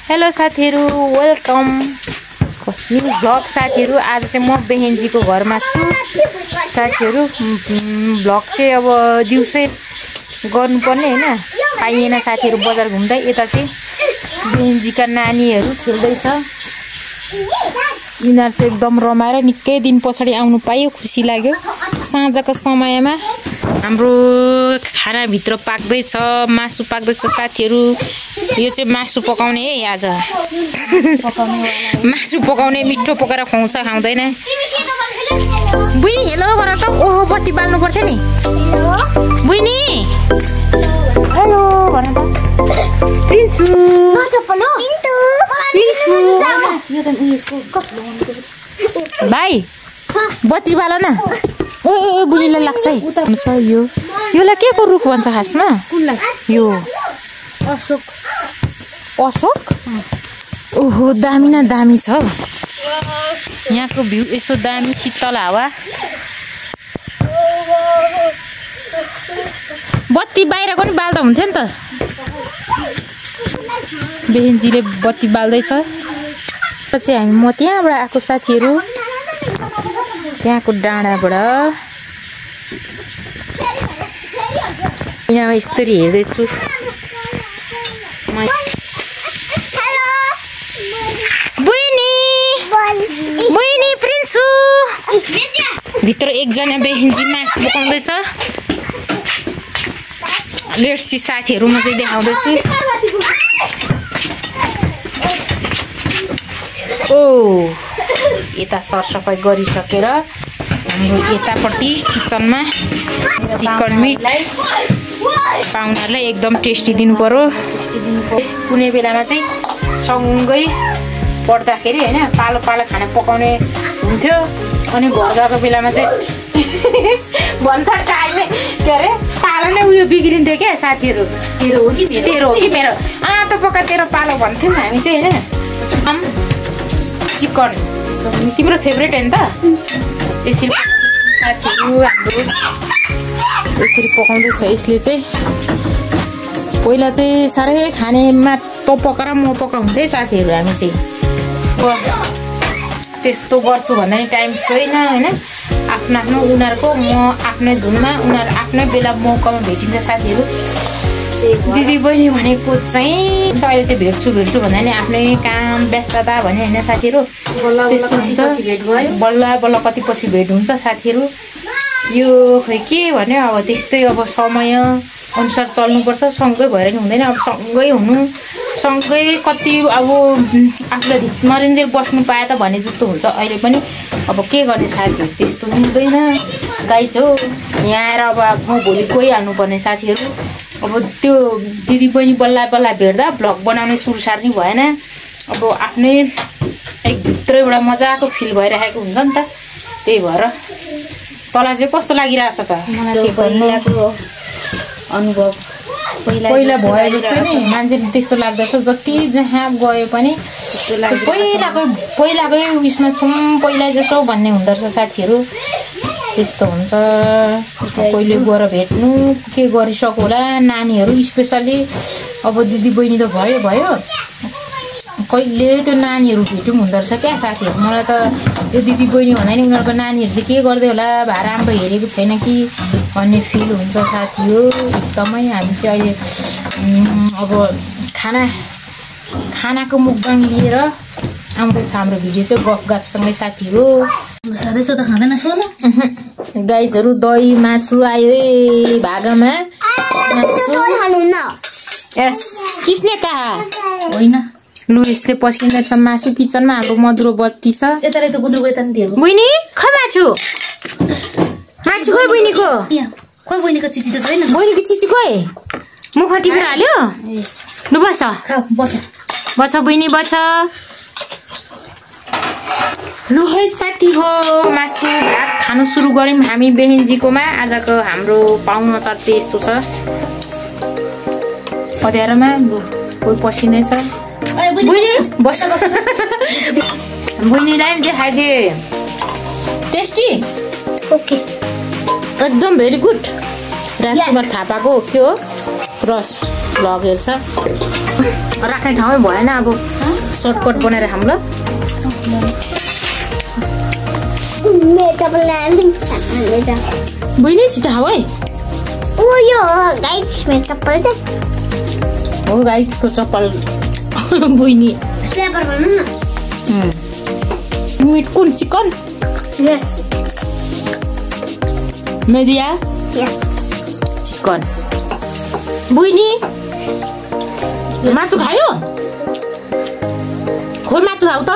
Hello साथीहरु, welcome new vlog साथीहरु। आज चाहिँ म बेहेन्जीको घरमा छु साथीहरु। भ्लग चाहिँ अब दिउँसै गर्नुपर्ने हैन, पाइएन साथीहरु। बजार घुम्दै यता चाहिँ बेहेन्जीका नानीहरु खेल्दै छ। यिनीहरु चाहिँ एकदम रमाएर निकै दिन पछाडी आउनु पायो, खुसी लाग्यो। साँझको समयमा हाम्रो खाना भित्र पाक्दै छ, मासु पाक्दै छ साथीहरु। यो चाहिँ मासु पकाउने है आज। मासु पकाउने, मिठो पकाएर खुवाउँछ खाउँदैन। बुइनी हेलो गर त। ओहो बत्ती बाल्नु पर्थ्यो नि। बुइनी हेलो भन त। पिन्छु भाइ बत्ती बाल न। ए बुइनीलाई लाग्छ है। योलाई के को रुख भन्छ खासमा? यो अशोक। अशोक? ओहो दामी न दामी छ। यहाँको भ्यू यसो दामी, शीतल हावा। बत्ती बाहिरको नि बाल्दा हुन्थ्यो नि त। बेहेन्जीले बत्ती बाल्दैछ। पछि म त्यहाँबाट आएको साथीहरु, त्यहाँको डाँडाबाट यहाँ यसरी हेर्दैछु। बुइनी प्रिन्सु भित्र एकजना बेहेन्जी मासु पकाउँदैछ। लेट्स सी साथीहरु, म चाहिँ देखाउँदैछु। ओ यता सरसफाई गरिसकेर हाम्रो यतापट्टि किचनमा चिकन मिट पाहुनाहरूलाई एकदम टेस्टी दिनु पर्यो। कुनै बेलामा चाहिँ सँगै पढ्दाखेरि हैन पालो पालो खाना पकाउने हुन्थ्यो। अनि घर गएको बेलामा चाहिँ भन्छ टाइमै के अरे पालो नै उयो बिग्रिन्थ्यो क्या साथीहरु। तेरो हो कि मेरो? त पक्का तेरो पालो भन्थ्यौँ हामी चाहिँ हैन। चिकन तिम्रो फेभरेट हैन त? यसरी साथीहरु हाम्रो यसरी पकाउँदैछ। यसले चाहिँ पहिला चाहिँ साह्रै खानेमा त पकाएर म पकाउँथेँ साथीहरु। हामी चाहिँ त्यस्तो गर्छु भन्दा नि टाइम छैन हैन। आफ्नो आफ्नो उनीहरुको, म आफ्नै धुनमा, उनीहरु आफ्नै बेला मौकामा भेटिन्छ साथीहरु। दिदी बहिनी भनेको चाहिँ अहिले चाहिँ भेट्छु भन्दा नि आफ्नै काम व्यस्तता भने हैन साथीहरु। त्यस्तो हुन्छ। बल्ल बल्ल कति पछि भेट हुन्छ साथीहरु। यो खै के भने अब त्यस्तै, अब समय अनुसार चल्नुपर्छ। सँगै भएर नि हुँदैन। अब सँगै हुनु, सँगै कति अब आफूलाई मरिन्जेल बस्नु पाए त भने जस्तो हुन्छ अहिले पनि। अब के गर्ने साथीहरु, त्यस्तो हुँदैन। गाई छौ यहाँ आएर अब म भोलि गइहाल्नुपर्ने साथीहरु। अब त्यो दिदी बहिनी बल्ल बल्ल भेट्दा भ्लग बनाउने सुरसार नि भएन। अब आफ्नै एकभित्रैबाट मजाको फिल भइरहेको हुन्छ नि त। त्यही भएर तँलाई चाहिँ कस्तो लागिरहेछ त? मलाई पहिलाको अनुभव पहिला भयो जस्तो नि मान्छेले त्यस्तो लाग्दछ। जति जहाँ गयो पनि पहिलाकै उयसमा छौँ, पहिला जसो भन्ने हुँदो रहेछ साथीहरु। त्यस्तो हुन्छ। कहिले गएर भेट्नु के गरिसक्यो होला नानीहरु स्पेसली। अब दिदी बहिनी त भयो कहिले त्यो नानीहरु भेट्यौँ हुँदो रहेछ क्या साथीहरु। मलाई त त्यो दिदी बहिनी भन्दा नि उनीहरूको नानीहरु चाहिँ के गर्दै होला, भए राम्रो हेरेको छैन कि भन्ने फिल हुन्छ साथी हो एकदमै। हामी चाहिँ अहिले अब खानाको मुखबाङ लिएर आउँदैछ हाम्रो भिडियो चाहिँ गफगाफसँगै साथी हो। सधैँ त खाँदैन सोना। गाइजहरु दही मासु आयो है भागामा। यस किसने कहा होइन? लु यसले पस्किँदैछ मासु। किचनमा हाम्रो मधुरो बत्ती छ। यताले त गुन्द्रुक यता नि दिएको। बुइनी खै मासु खोइ बुइनीको। खोइ बहिनीको चिची त छैन। बहिनीको चिची खोइ मुख टिपेर हाल्यो। लु बस बस बुइनी बस। लु है साथी हो, मासु भात खानु सुरु गर्यौँ हामी बेहेन्जीकोमा। आजको हाम्रो पाहुना चर्चा यस्तो छ पध्यारोमा। लु कोही पसिँदैछ। बुइनी बस बुइनीलाई पनि देखाइदिए। टेस्टी ओके एकदम भेरी गुड। राजकुमार थापाको के हो रस भ्लग हेर्छ। राख्ने ठाउँमै भएन अब सर्टकट बनाएर खाऊँ ल बहिनी छिटो खाऊ है हो गाइसको चप्पल बहिनी मिट कुन चिकन मेदिया चिकन बहिनी मासु खायो खोइ मासु खाऊ त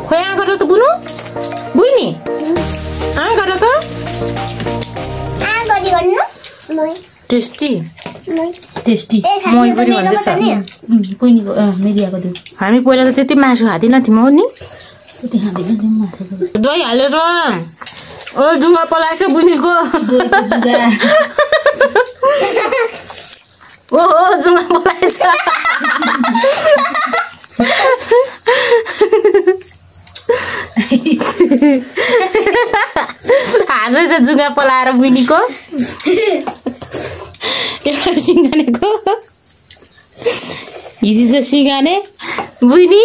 खोइ आ गर त बुनु बहिनी आ गर त टेस्टी मही पनि भन्दैछ हामी पहिला त त्यति मासु खाँदैन थियौँ हो नि दही हालेर जुङ्गा पलाएछ बुनीको ओहो जुङ्गा पलाएछ हाजै छ जुङ्गा पलाएर बुनीको एउटा सिँगानेको हिजो चाहिँ सिँगाने बुनी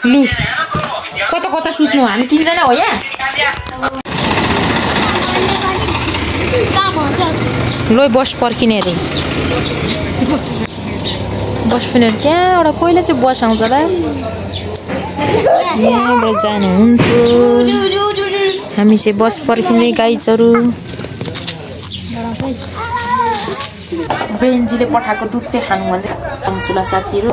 लु कता कता सुत्नु हामी तिनजना हो यहाँ लो बस पर्खिने अरे बस पनि त्यहाँबाट कहिले चाहिँ बस आउँछ र यहाँबाट जानुहुन्थ्यो हामी चाहिँ बस पर्खिने गाइजहरू बेन्जीले पठाएको दुध चाहिँ खानु भन्दै सुला साथीहरू